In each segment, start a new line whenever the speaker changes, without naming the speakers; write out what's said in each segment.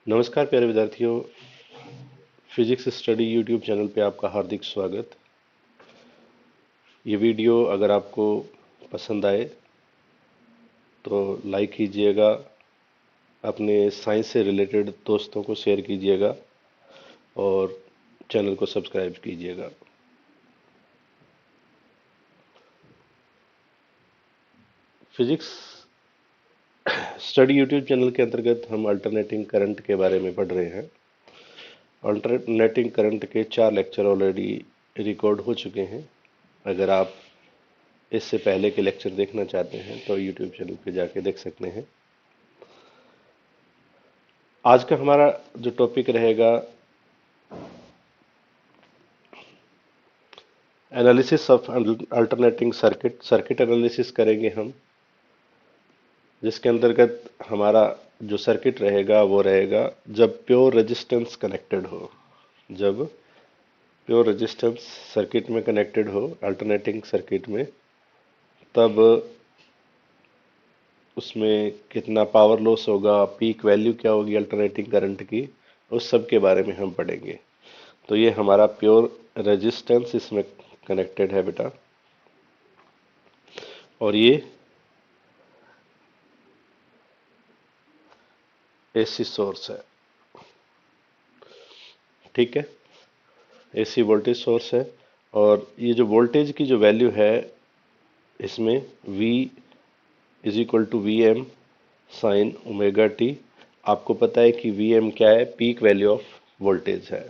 नमस्कार प्यारे विद्यार्थियों। फिजिक्स स्टडी यूट्यूब चैनल पे आपका हार्दिक स्वागत। ये वीडियो अगर आपको पसंद आए तो लाइक कीजिएगा, अपने साइंस से रिलेटेड दोस्तों को शेयर कीजिएगा और चैनल को सब्सक्राइब कीजिएगा। फिजिक्स स्टडी यूट्यूब चैनल के अंतर्गत हम अल्टरनेटिंग करंट के बारे में पढ़ रहे हैं। अल्टरनेटिंग करंट के 4 लेक्चर ऑलरेडी रिकॉर्ड हो चुके हैं। अगर आप इससे पहले के लेक्चर देखना चाहते हैं तो यूट्यूब चैनल पे जाके देख सकते हैं। आज का हमारा जो टॉपिक रहेगा analysis of alternating circuit. Circuit analysis करेंगे हम, जिसके अंतर्गत हमारा जो सर्किट रहेगा वो रहेगा जब प्योर रेजिस्टेंस कनेक्टेड हो। जब प्योर रेजिस्टेंस सर्किट में कनेक्टेड हो, अल्टरनेटिंग सर्किट में, तब उसमें कितना पावर लॉस होगा, पीक वैल्यू क्या होगी अल्टरनेटिंग करंट की, उस सब के बारे में हम पढ़ेंगे। तो ये हमारा प्योर रेजिस्टेंस इसमें कनेक्टेड है बेटा, और ये एसी सोर्स है। ठीक है, एसी वोल्टेज सोर्स है। और ये जो वोल्टेज की जो वैल्यू है इसमें V is equal to V M sine omega T. आपको पता है कि वी एम क्या है? पीक वैल्यू ऑफ वोल्टेज है।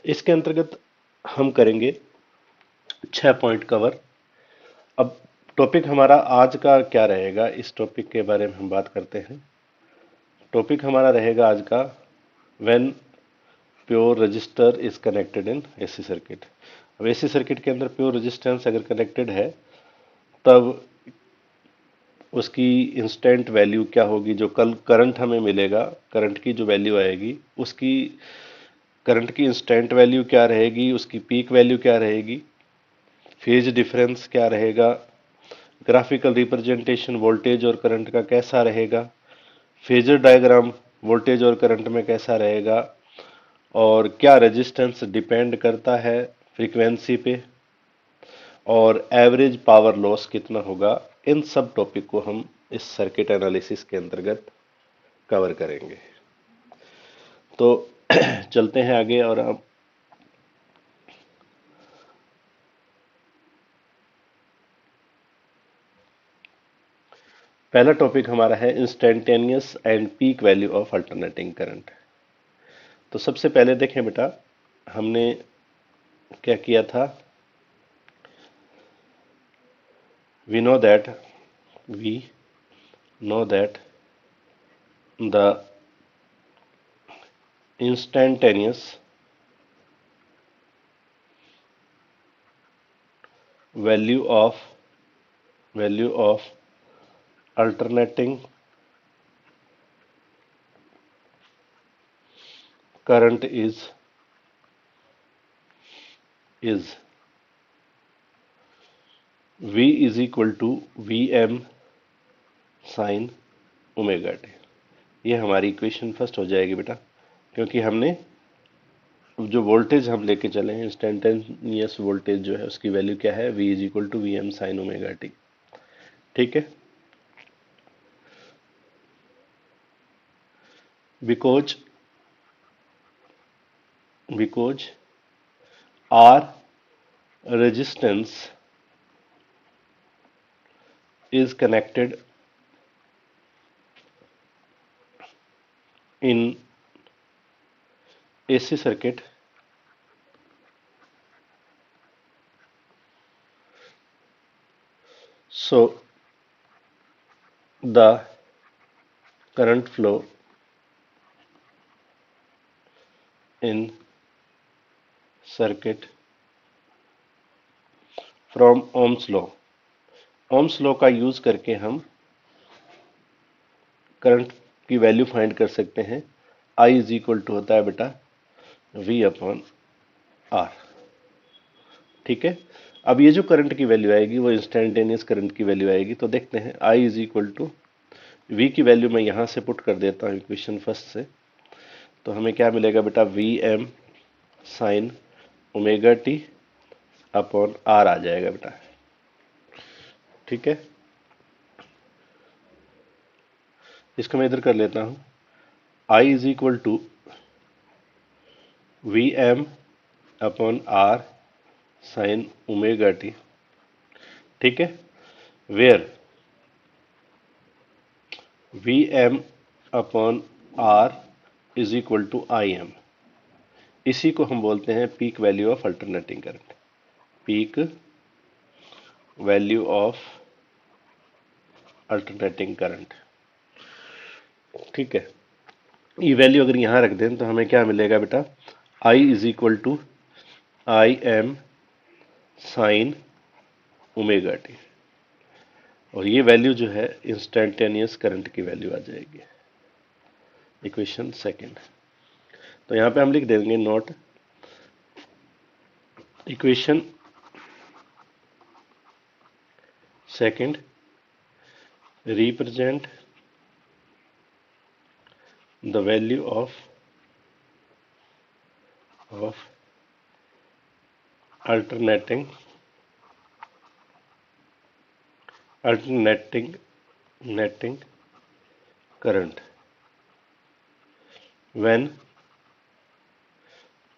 इसके अंतर्गत हम करेंगे 6 पॉइंट कवर। अब टॉपिक हमारा आज का क्या रहेगा, इस टॉपिक के बारे में हम बात करते हैं। टॉपिक हमारा रहेगा आज का when pure resistor is connected in AC circuit. अब एसी सर्किट के अंदर प्योर रेजिस्टेंस अगर कनेक्टेड है तब उसकी इंस्टेंट वैल्यू क्या होगी। जो कल करंट हमें मिलेगा, करंट की जो वैल्यू आएगी, उसकी करंट की इंस्टेंट वैल्यू क्या रहेगी, उसकी पीक वैल्यू क्या रहेगी, फेज डिफरेंस क्या रहेगा, ग्राफिकल रिप्रेजेंटेशन वोल्टेज और करंट का कैसा रहेगा, फेजर डायग्राम वोल्टेज और करंट में कैसा रहेगा, और क्या रेजिस्टेंस डिपेंड करता है फ्रीक्वेंसी पे, और एवरेज पावर लॉस कितना होगा। इन सब टॉपिक को हम इस सर्किट एनालिसिस के अंतर्गत कवर करेंगे। तो चलते हैं आगे। और अब पहला टॉपिक हमारा है instantaneous and peak value of alternating current. तो सबसे पहले देखें बेटा, हमने क्या किया था। we know that we know that the instantaneous value of alternating current is V is equal to Vm sin omega T. ये हमारी इक्वेशन फर्स्ट हो जाएगी बेटा, क्योंकि हमने जो वोल्टेज हम लेके चले हैं, इंस्टेंटेनियस वोल्टेज जो है उसकी वैल्यू क्या है? V is equal to V M sine omega T. ठीक है, because R resistance is connected in AC circuit, so the current flow in circuit from Ohm's law। Ohm's law का use करके हम करंट की value find कर सकते हैं। I is equal to होता है बेटा V अपॉन आर। ठीक है, अब ये जो करंट की वैल्यू आएगी वो इंस्टेंटेनियस करंट की वैल्यू आएगी। तो देखते हैं I is equal to V की वैल्यू मैं यहां से पुट कर देता हूं इक्वेशन फर्स्ट से। तो हमें क्या मिलेगा बेटा, V M sine omega T upon R आ जाएगा बेटा। ठीक है, इसको मैं इधर कर लेता हूं। I is equal to V M upon R sine omega T. ठीक है, where V M upon R is equal to I M. इसी को हम बोलते हैं peak value of alternating current. Peak value of alternating current. ठीक है, ये वैल्यू अगर यहां रख दें तो हमें क्या मिलेगा बेटा, I is equal to I M sine omega T. और ये वैल्यू जो है इंस्टेंटेनियस करंट की वैल्यू आ जाएगी, इक्वेशन सेकंड। तो यहां पे हम लिख देंगे note, equation second represent the value of alternating netting current when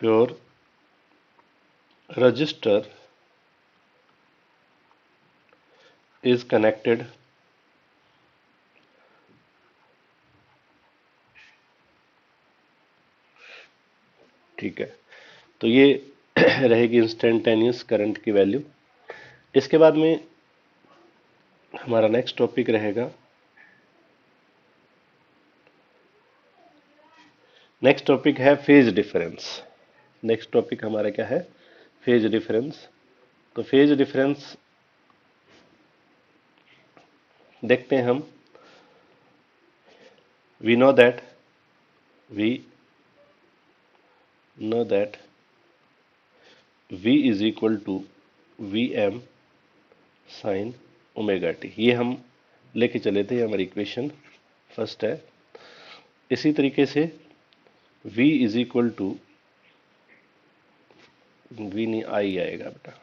pure resistor is connected ठीक है, तो ये रहेगी इंस्टेंटेनियस करंट की वैल्यू। इसके बाद में हमारा नेक्स्ट टॉपिक रहेगा, नेक्स्ट टॉपिक है फेज डिफरेंस। नेक्स्ट टॉपिक हमारा क्या है, फेज डिफरेंस। तो फेज डिफरेंस देखते हैं हम। we know that V is equal to Vm sin omega T. ये हम लेके चले थे, हमारी इक्वेशन फर्स्ट है। इसी तरीके से V is equal to V नहीं आई आएगा बेटा,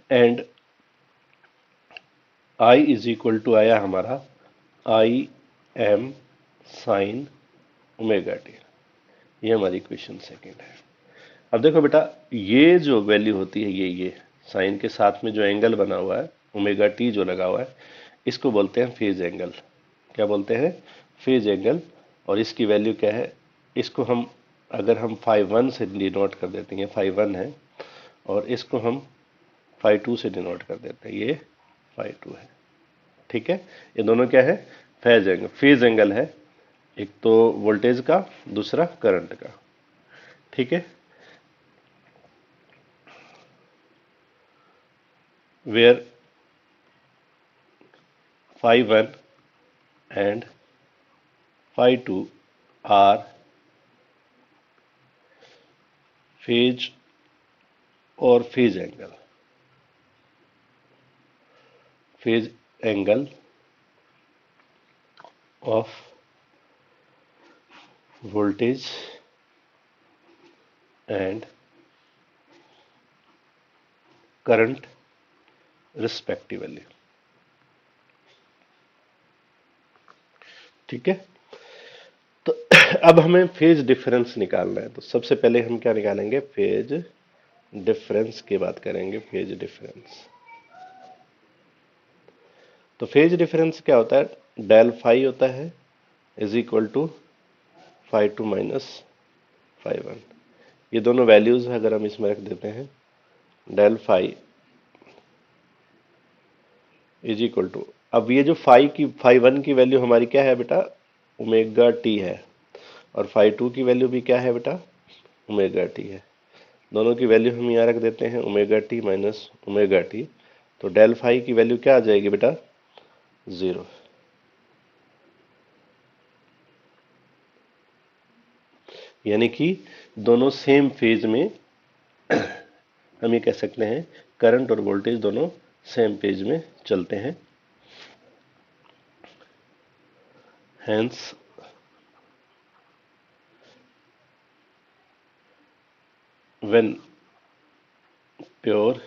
and I is equal to आया हमारा I M sine omega T. ये हमारी इक्वेशन सेकेंड है। अब देखो बेटा, ये जो वैल्यू होती है, ये साइन के साथ में जो एंगल बना हुआ है ओमेगा टी जो लगा हुआ है, इसको बोलते हैं फेज एंगल। क्या बोलते हैं, फेज एंगल। और इसकी वैल्यू क्या है, इसको हम अगर हम φ1 से डिनोट कर देते हैं, φ1 है, और इसको हम φ2 से डिनोट कर देते हैं, ये φ2 है। ठीक है, ये दोनों क्या है, फेज एंगल है। एक तो वोल्टेज का, दूसरा करंट का। ठीक है, where φ1 and φ2 are phase or phase angle of voltage and current respectively। ठीक है, तो अब हमें फेज डिफरेंस निकालना है। तो सबसे पहले हम क्या निकालेंगे, फेज डिफरेंस की बात करेंगे। फेज डिफरेंस, तो फेज डिफरेंस क्या होता है, डेल फाई होता है इज इक्वल टू φ2 माइनस φ1। ये दोनों वैल्यूज है, अगर हम इसमें रख देते हैं, del phi is equal to, अब ये जो φ1 की वैल्यू हमारी क्या है बेटा, ओमेगा टी है। और फाई टू की वैल्यू भी क्या है बेटा, ओमेगा टी है। दोनों की वैल्यू हम यहाँ रख देते हैं, omega T minus omega T. तो डेल फाई की वैल्यू क्या आ जाएगी बेटा, 0। यानी कि दोनों सेम फेज में हम ये कह सकते हैं करंट और वोल्टेज दोनों सेम पेज में चलते हैं। Hence when pure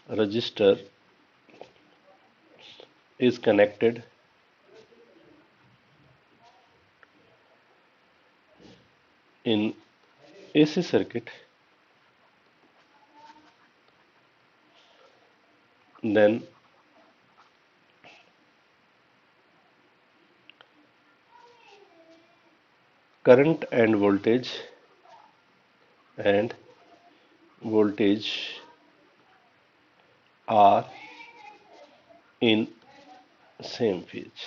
resistor is connected in AC circuit, then current and voltage are in same phase.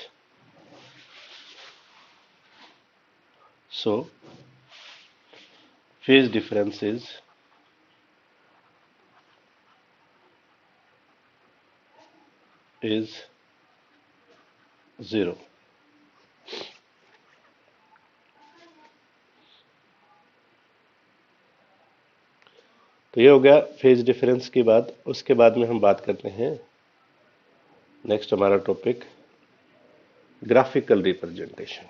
So phase difference is 0. तो ये हो गया फेज डिफरेंस की बात। उसके बाद में हम बात करते हैं नेक्स्ट हमारा टॉपिक ग्राफिकल रिप्रेजेंटेशन।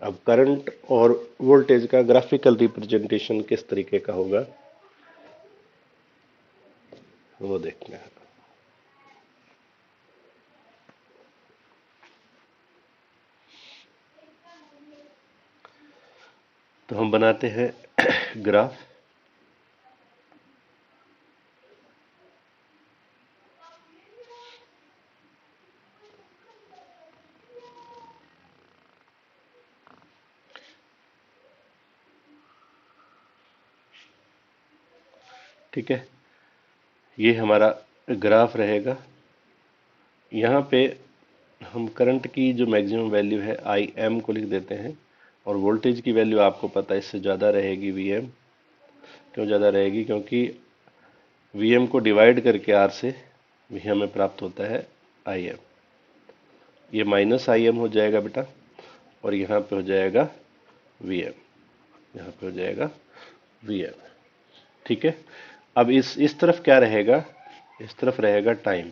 अब करंट और वोल्टेज का ग्राफिकल रिप्रेजेंटेशन किस तरीके का होगा वो देखते हैं। तो हम बनाते हैं ग्राफ। ठीक है, ये हमारा ग्राफ रहेगा। यहाँ पे हम करंट की जो मैक्सिमम वैल्यू है आई एम को लिख देते हैं, और वोल्टेज की वैल्यू आपको पता है इससे ज़्यादा रहेगी वी एम। क्यों ज़्यादा रहेगी, क्योंकि वी एम को डिवाइड करके आर से भी हमें प्राप्त होता है आई एम। ये माइनस आई एम हो जाएगा बेटा, और यहाँ पे हो जाएगा वी एम, यहाँ पे हो जाएगा वी एम। ठीक है, अब इस तरफ क्या रहेगा, इस तरफ रहेगा टाइम।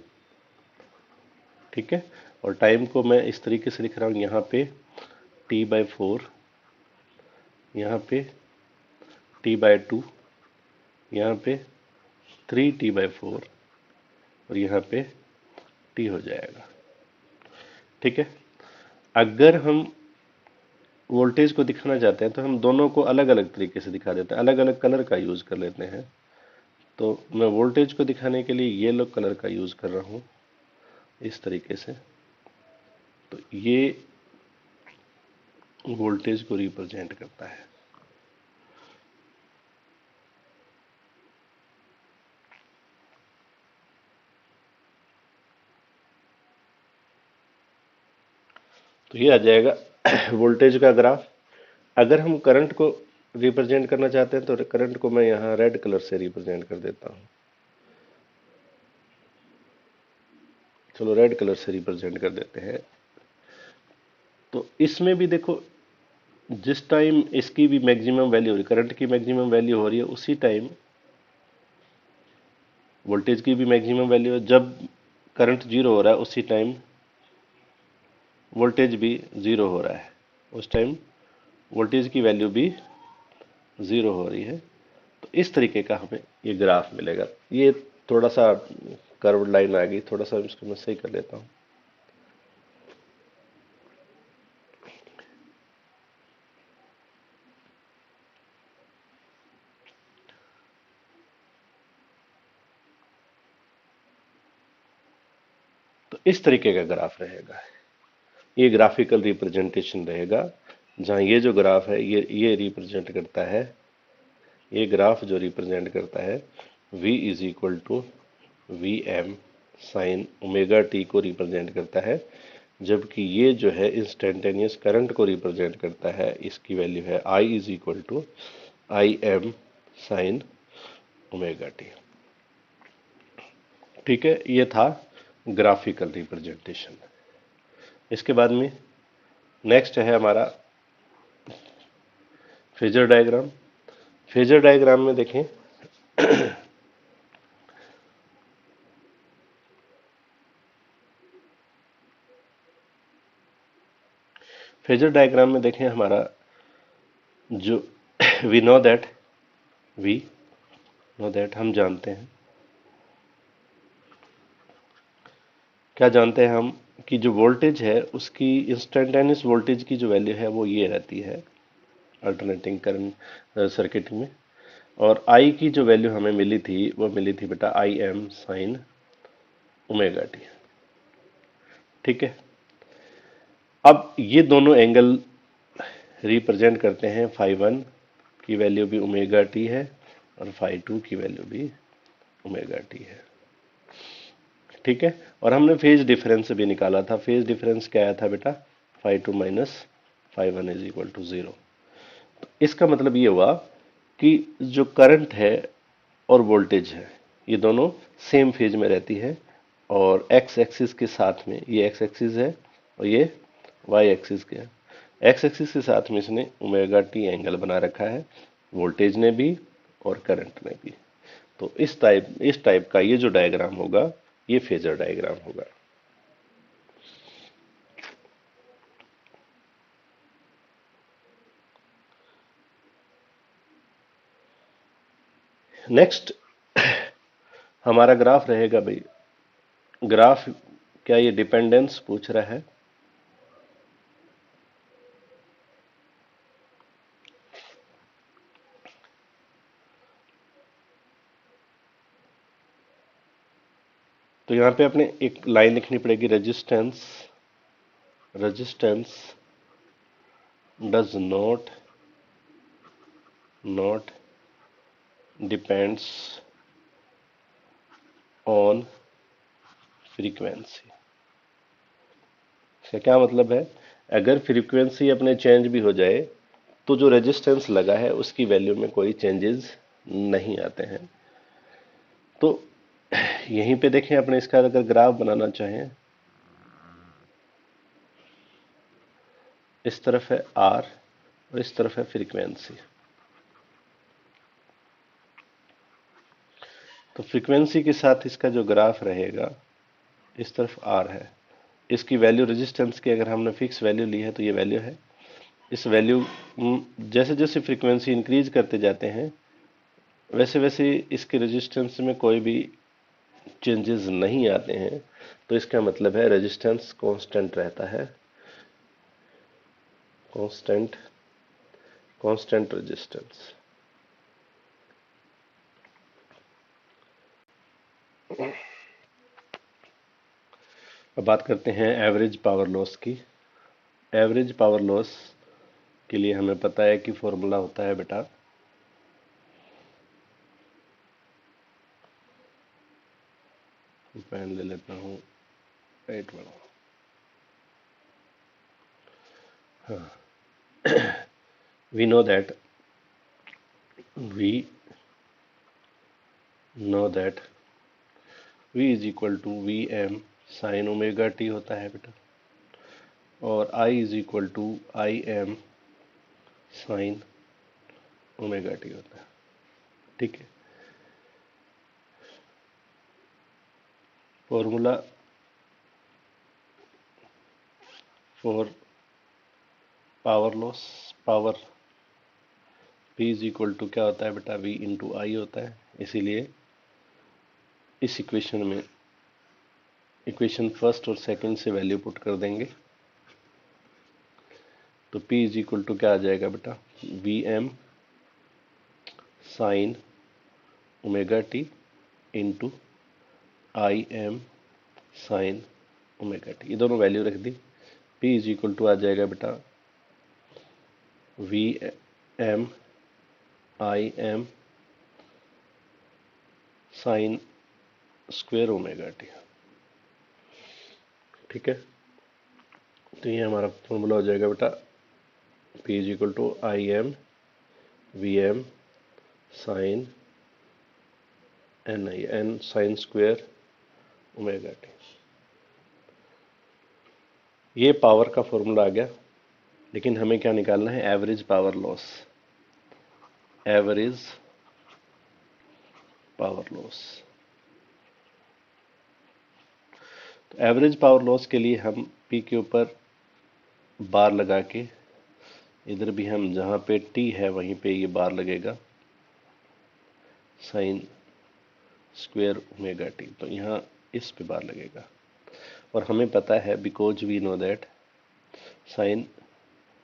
ठीक है, और टाइम को मैं इस तरीके से लिख रहा हूँ, यहाँ पे t/4, यहाँ पे t/2, यहाँ पे 3t/4, और यहाँ पे t हो जाएगा। ठीक है, अगर हम वोल्टेज को दिखाना चाहते हैं तो हम दोनों को अलग अलग तरीके से दिखा देते हैं, अलग अलग कलर का यूज़ कर लेते हैं। तो मैं वोल्टेज को दिखाने के लिए येलो कलर का यूज़ कर रहा हूँ इस तरीके से। तो ये वोल्टेज को रिप्रेजेंट करता है। तो ये आ जाएगा वोल्टेज का ग्राफ। अगर हम करंट को रिप्रेजेंट करना चाहते हैं तो करंट को मैं यहाँ रेड कलर से रिप्रेजेंट कर देता हूँ। चलो रेड कलर से रिप्रेजेंट कर देते हैं। तो इसमें भी देखो, जिस टाइम इसकी भी मैक्सिमम वैल्यू हो रही, करंट की मैक्सिमम वैल्यू हो रही है, उसी टाइम वोल्टेज की भी मैक्सिमम वैल्यू है। जब करंट जीरो हो रहा है उसी टाइम वोल्टेज भी जीरो हो रहा है, उस टाइम वोल्टेज की वैल्यू भी जीरो हो रही है। तो इस तरीके का हमें ये ग्राफ मिलेगा। ये थोड़ा सा कर्व लाइन आ गई, थोड़ा सा इसको मैं सही कर लेता हूँ। तो इस तरीके का ग्राफ रहेगा, ये ग्राफिकल रिप्रेजेंटेशन रहेगा, जहाँ ये जो ग्राफ है ये रिप्रेजेंट करता है, ये ग्राफ जो रिप्रेजेंट करता है v is equal to V M sine omega T को रिप्रेजेंट करता है। जबकि ये जो है इंस्टेंटेनियस करंट को रिप्रेजेंट करता है, इसकी वैल्यू है I is equal to I M sine omega T. ठीक है, ये था ग्राफिकल रिप्रेजेंटेशन। इसके बाद में नेक्स्ट है हमारा फेजर डायग्राम। फेजर डायग्राम में देखें फेजर डायग्राम में देखें हमारा जो वी नो दैट हम जानते हैं, क्या जानते हैं हम कि जो वोल्टेज है उसकी इंस्टेंटेनियस वोल्टेज की जो वैल्यू है वो ये रहती है अल्टरनेटिंग करंट सर्किट में। और आई की जो वैल्यू हमें मिली थी वो मिली थी बेटा आई एम साइन ओमेगा टी। ठीक है, अब ये दोनों एंगल रिप्रेजेंट करते हैं फाई वन की वैल्यू भी ओमेगा टी है और फाई टू की वैल्यू भी ओमेगा टी है। ठीक है, और हमने फेज डिफरेंस भी निकाला था। फेज डिफरेंस क्या आया था बेटा, phi two minus phi one is equal to 0। तो इसका मतलब ये हुआ कि जो करंट है और वोल्टेज है ये दोनों सेम फेज में रहती है, और एक्स एक्सिस के साथ में, ये एक्स एक्सिस है और ये वाई एक्सिस के, एक्स एक्सिस के साथ में इसने ओमेगा टी एंगल बना रखा है, वोल्टेज ने भी और करंट ने भी। तो इस टाइप का ये जो डायग्राम होगा ये फेजर डायग्राम होगा। नेक्स्ट हमारा ग्राफ रहेगा भाई, ग्राफ क्या ये डिपेंडेंस पूछ रहा है। तो यहां पे अपने एक लाइन लिखनी पड़ेगी, resistance does not depends on frequency. इसका क्या मतलब है, अगर फ्रीक्वेंसी अपने चेंज भी हो जाए तो जो रेजिस्टेंस लगा है उसकी वैल्यू में कोई चेंजेस नहीं आते हैं। तो यहीं पे देखें अपने इसका अगर ग्राफ बनाना चाहें, इस तरफ है आर और इस तरफ है फ्रीक्वेंसी। तो फ्रीक्वेंसी के साथ इसका जो ग्राफ रहेगा, इस तरफ आर है, इसकी वैल्यू रेजिस्टेंस की अगर हमने फिक्स वैल्यू ली है तो ये वैल्यू है। इस वैल्यू जैसे जैसे फ्रीक्वेंसी इंक्रीज करते जाते हैं वैसे वैसे इसके रेजिस्टेंस में कोई भी चेंजेस नहीं आते हैं। तो इसका मतलब है रेजिस्टेंस कांस्टेंट रहता है, कांस्टेंट रेजिस्टेंस। अब बात करते हैं एवरेज पावर लॉस की। एवरेज पावर लॉस के लिए हमें पता है कि फॉर्मूला होता है बेटा, पेन ले लेता हूँ, राइट वाला। हाँ, we know that we know that V is equal to V M sine omega T होता है बेटा, और I is equal to I M sine omega T होता है। ठीक है, formula for power loss, power P is equal to क्या होता है बेटा, V इंटू आई होता है। इसीलिए इस इक्वेशन में इक्वेशन फर्स्ट और सेकंड से वैल्यू पुट कर देंगे तो P इज इक्वल टू क्या आ जाएगा बेटा, V M sine omega T into I M sine omega T, ये दोनों वैल्यू रख दी। P इज इक्वल टू आ जाएगा बेटा V M I M sine square omega T. ठीक है, तो ये हमारा फॉर्मूला हो जाएगा बेटा, P is equal to I M V M sine N sine square omega T. ये पावर का फॉर्मूला आ गया, लेकिन हमें क्या निकालना है, average power loss. Average power loss, तो एवरेज पावर लॉस के लिए हम P के ऊपर बार लगा के, इधर भी हम जहां पे T है वहीं पे ये बार लगेगा, साइन स्क्वेयर ओमेगा टी, तो यहाँ इस पे बार लगेगा। और हमें पता है, because we know that sine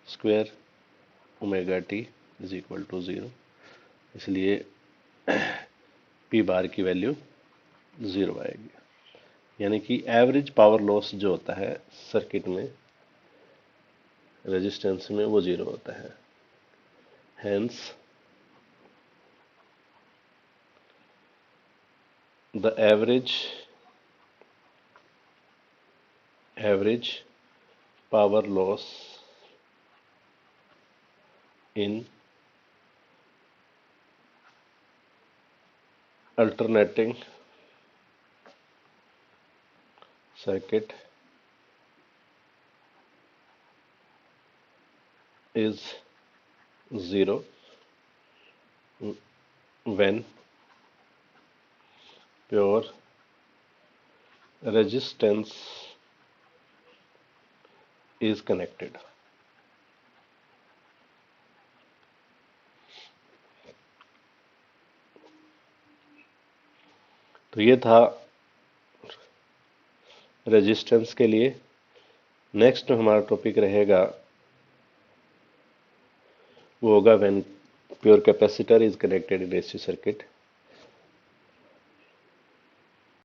square omega T is equal to 0, इसलिए पी बार की वैल्यू 0 आएगी। यानी कि एवरेज पावर लॉस जो होता है सर्किट में, रेजिस्टेंस में, वो 0 होता है। Hence the average power loss in alternating circuit is 0 when pure resistance is connected। तो ये था रेजिस्टेंस के लिए। नेक्स्ट हमारा टॉपिक रहेगा, वो होगा when pure capacitor is connected in AC circuit.